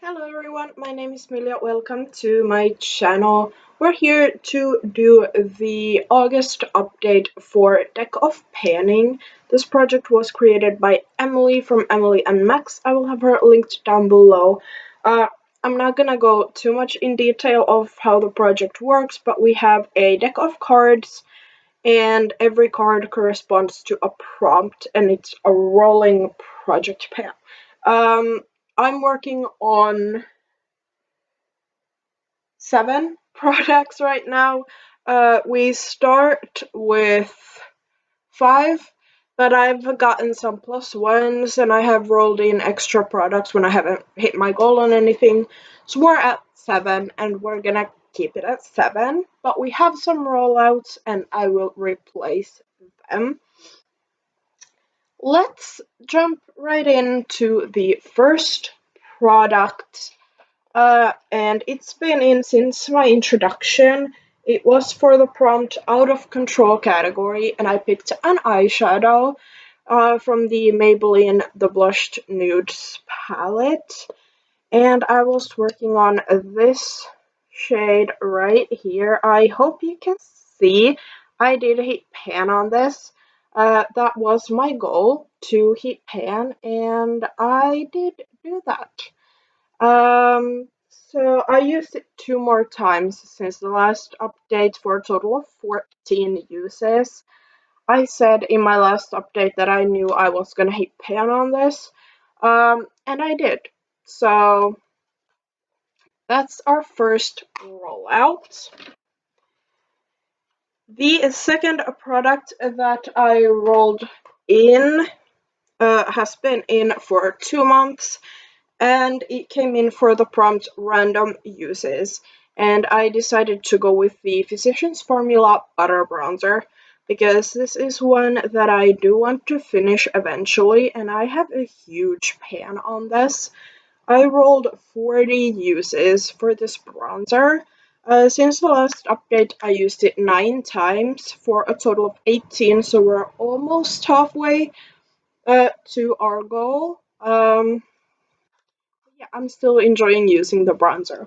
Hello everyone, my name is Milia. Welcome to my channel. We're here to do the August update for Deck of Panning. This project was created by Emily from Emily and Max. I will have her linked down below. I'm not gonna go too much in detail of how the project works, but we have a deck of cards and every card corresponds to a prompt and it's a rolling project pan. I'm working on 7 products right now. We start with 5, but I've gotten some plus ones and I have rolled in extra products when I haven't hit my goal on anything. So we're at 7 and we're gonna keep it at 7, but we have some rollouts and I will replace them. Let's jump right into the first product. And it's been in since my introduction. It was for the prompt out of control category, and I picked an eyeshadow from the Maybelline The Blushed Nudes palette. And I was working on this shade right here. I hope you can see. I did hit pan on this. That was my goal, to hit pan, and I did do that. So I used it 2 more times since the last update for a total of 14 uses. I said in my last update that I knew I was gonna hit pan on this, and I did. So that's our first rollout. The second product that I rolled in has been in for 2 months, and it came in for the prompt random uses, and I decided to go with the Physicians Formula Butter Bronzer because this is one that I do want to finish eventually, and I have a huge pan on this. I rolled 40 uses for this bronzer. Since the last update, I used it 9 times for a total of 18, so we're almost halfway to our goal. Yeah, I'm still enjoying using the bronzer.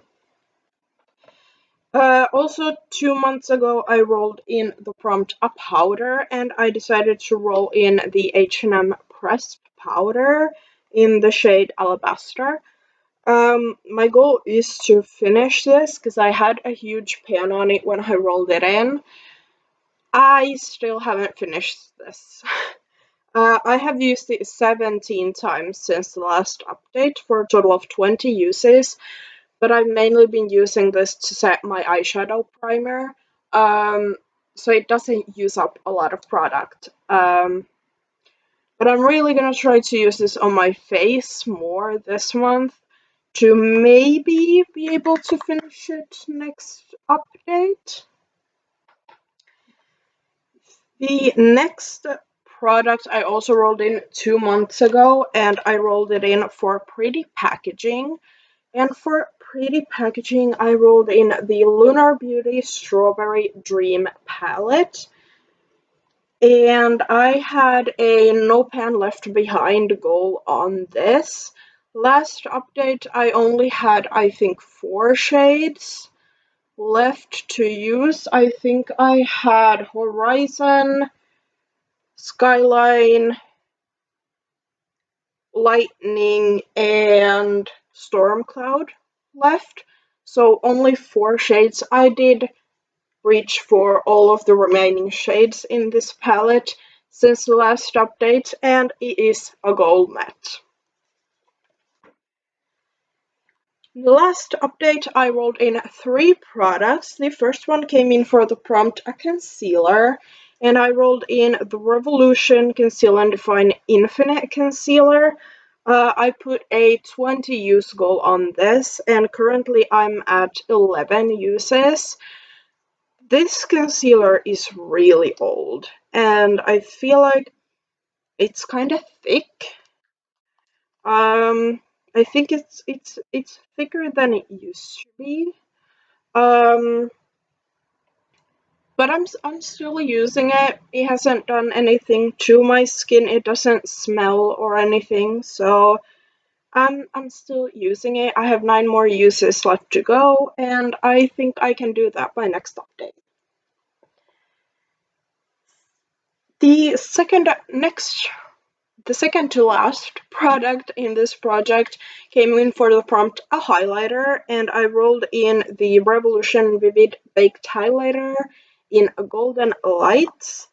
Also, 2 months ago, I rolled in the prompt a powder, and I decided to roll in the H&M pressed powder in the shade Alabaster. My goal is to finish this because I had a huge pan on it when I rolled it in. I still haven't finished this. I have used it 17 times since the last update for a total of 20 uses, but I've mainly been using this to set my eyeshadow primer, so it doesn't use up a lot of product. But I'm really gonna try to use this on my face more this month to maybe be able to finish it next update. The next product I also rolled in 2 months ago, and I rolled it in for Pretty Packaging. And for Pretty Packaging, I rolled in the Lunar Beauty Strawberry Dream palette. And I had a no pan left behind goal on this. Last update, I only had, I think, 4 shades left to use. I think I had Horizon, Skyline, Lightning, and Storm Cloud left. So only 4 shades. I did reach for all of the remaining shades in this palette since the last update, and it is a goal met. The last update, I rolled in 3 products. The first one came in for the prompt a concealer, and I rolled in the Revolution Conceal and Define Infinite Concealer. I put a 20 use goal on this, and currently I'm at 11 uses. This concealer is really old, and I feel like it's kind of thick. I think it's thicker than it used to be. Um, but I'm still using it. It hasn't done anything to my skin. It doesn't smell or anything, so I'm still using it. I have 9 more uses left to go, and I think I can do that by next update. The second to last product in this project came in for the prompt a highlighter, and I rolled in the Revolution Vivid Baked Highlighter in Golden Lights.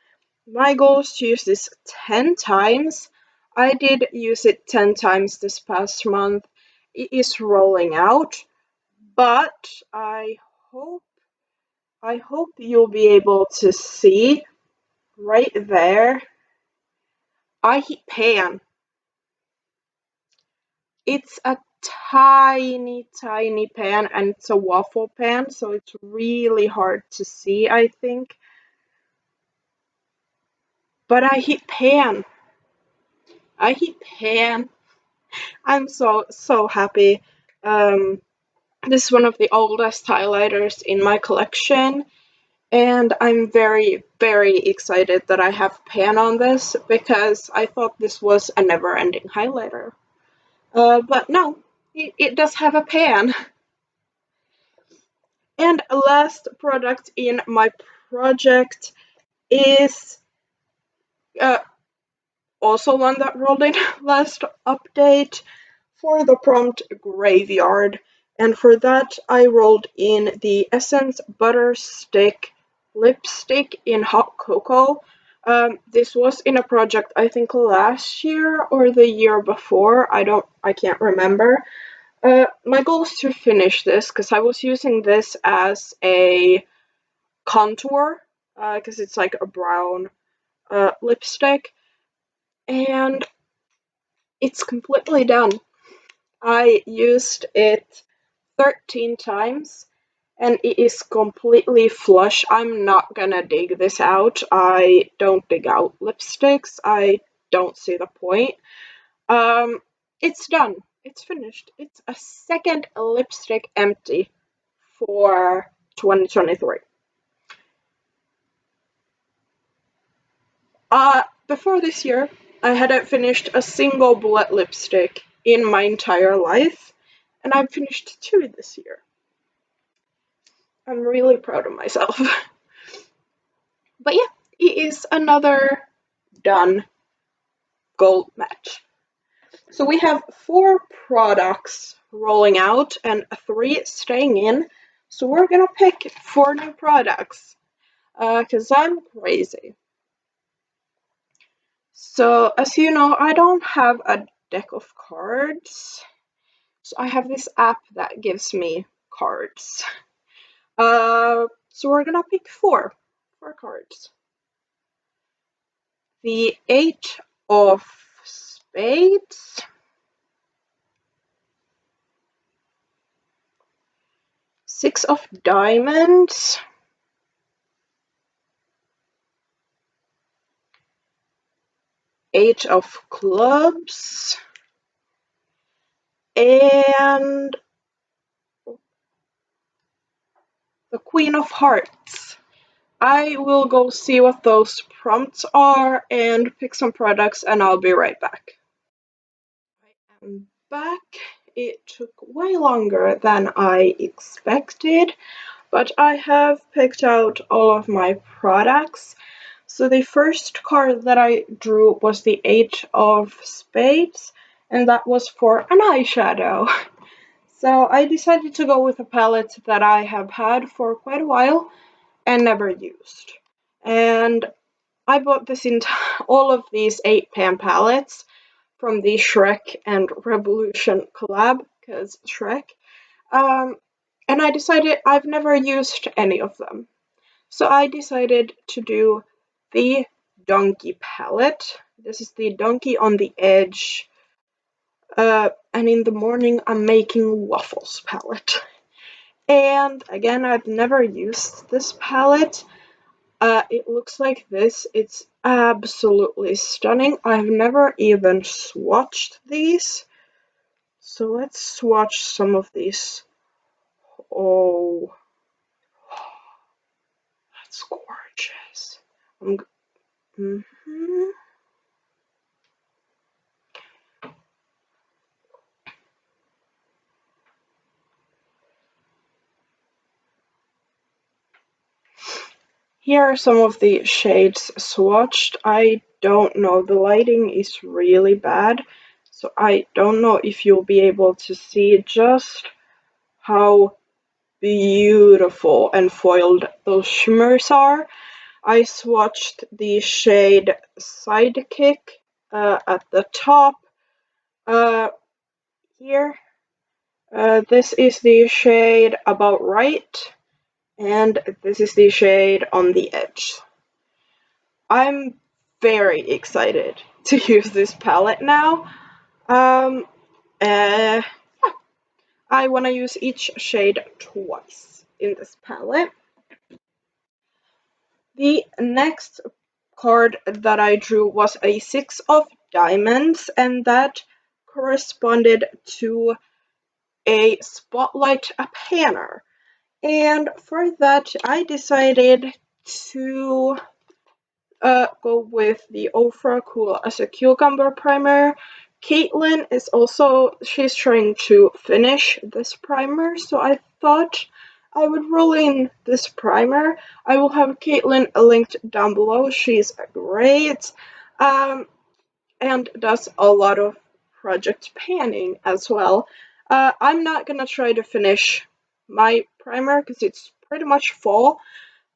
My goal is to use this 10 times. I did use it 10 times this past month. It is rolling out, but hope I hope you'll be able to see right there. I hit pan. It's a tiny, tiny pan, and it's a waffle pan, so it's really hard to see, I think. But I hit pan. I hit pan. I'm so happy. This is one of the oldest highlighters in my collection, and I'm very, very excited that I have pan on this because I thought this was a never-ending highlighter. But no, it does have a pan. And last product in my project is uh, also one that rolled in last update for the prompt graveyard. And for that, I rolled in the Essence Butter Stick lipstick in hot cocoa. This was in a project I think last year or the year before. I can't remember. My goal is to finish this because I was using this as a contour because it's like a brown lipstick, and it's completely done. I used it 13 times and it is completely flush. I'm not gonna dig this out. I don't dig out lipsticks. I don't see the point. Um, it's done. It's finished. It's a second lipstick empty for 2023. Before this year, I hadn't finished a single bullet lipstick in my entire life, and I've finished 2 this year. I'm really proud of myself. But yeah, it is another done gold match. So we have 4 products rolling out and 3 staying in. So we're gonna pick 4 new products, because I'm crazy. So as you know, I don't have a deck of cards. So I have this app that gives me cards. So we're gonna pick 4 cards. The 8 of spades, 6 of diamonds, 8 of clubs, and the Queen of Hearts. I will go see what those prompts are and pick some products, and I'll be right back. I am back. It took way longer than I expected, but I have picked out all of my products. So the first card that I drew was the 8 of spades, and that was for an eyeshadow. So I decided to go with a palette that I have had for quite a while and never used. And I bought all of these 8 pan palettes from the Shrek and Revolution collab, because Shrek. Um, and I decided I've never used any of them. So I decided to do the Donkey palette. This is the Donkey on the Edge. And in the morning, I'm making waffles palette. And again, I've never used this palette. It looks like this. It's absolutely stunning. I've never even swatched these. So let's swatch some of these. Oh, that's gorgeous. Mm-hmm. Here are some of the shades swatched. I don't know, the lighting is really bad, so I don't know if you'll be able to see just how beautiful and foiled those shimmers are. I swatched the shade Sidekick at the top here. This is the shade About Right, and this is the shade On the Edge. I'm very excited to use this palette now. Yeah, I want to use each shade twice in this palette. The next card that I drew was a Six of Diamonds, and that corresponded to a spotlight, a panner. And for that, I decided to go with the Ofra Cool as a Cucumber primer. Caitlin is also, she's trying to finish this primer, so I thought I would roll in this primer. I will have Caitlin linked down below. She's great and does a lot of project panning as well. I'm not gonna try to finish my primer because it's pretty much full,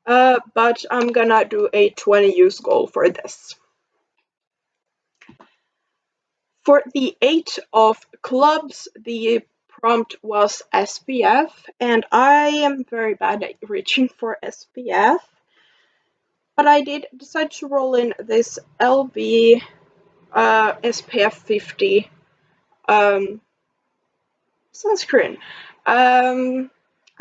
but I'm gonna do a 20 use goal for this. For the 8 of clubs, the prompt was SPF, and I am very bad at reaching for SPF, but I did decide to roll in this LB SPF 50 sunscreen.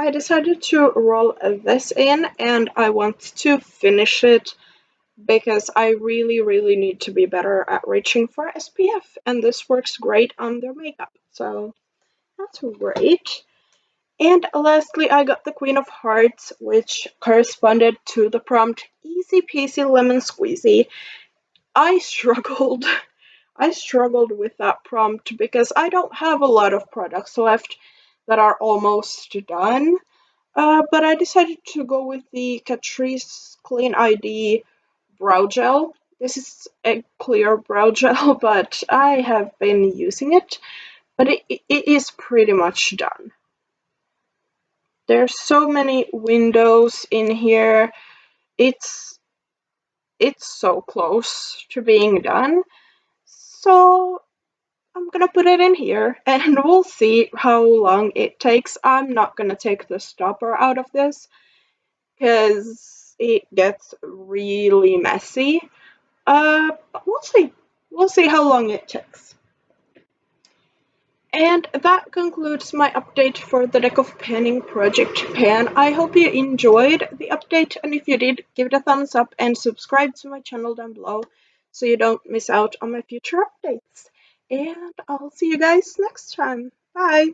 I decided to roll this in, and I want to finish it because I really need to be better at reaching for SPF, and this works great on their makeup, so that's great. And lastly, I got the Queen of Hearts, which corresponded to the prompt Easy Peasy Lemon Squeezy. I struggled. I struggled with that prompt because I don't have a lot of products left that are almost done. But I decided to go with the Catrice Clean ID brow gel. This is a clear brow gel, but I have been using it. But it is pretty much done. There's so many windows in here. It's so close to being done. So I'm gonna put it in here and we'll see how long it takes. I'm not gonna take the stopper out of this because it gets really messy. But we'll see. We'll see how long it takes. And that concludes my update for the Deck of Panning Project Pan. I hope you enjoyed the update, and if you did, give it a thumbs up and subscribe to my channel down below so you don't miss out on my future updates. And I'll see you guys next time. Bye!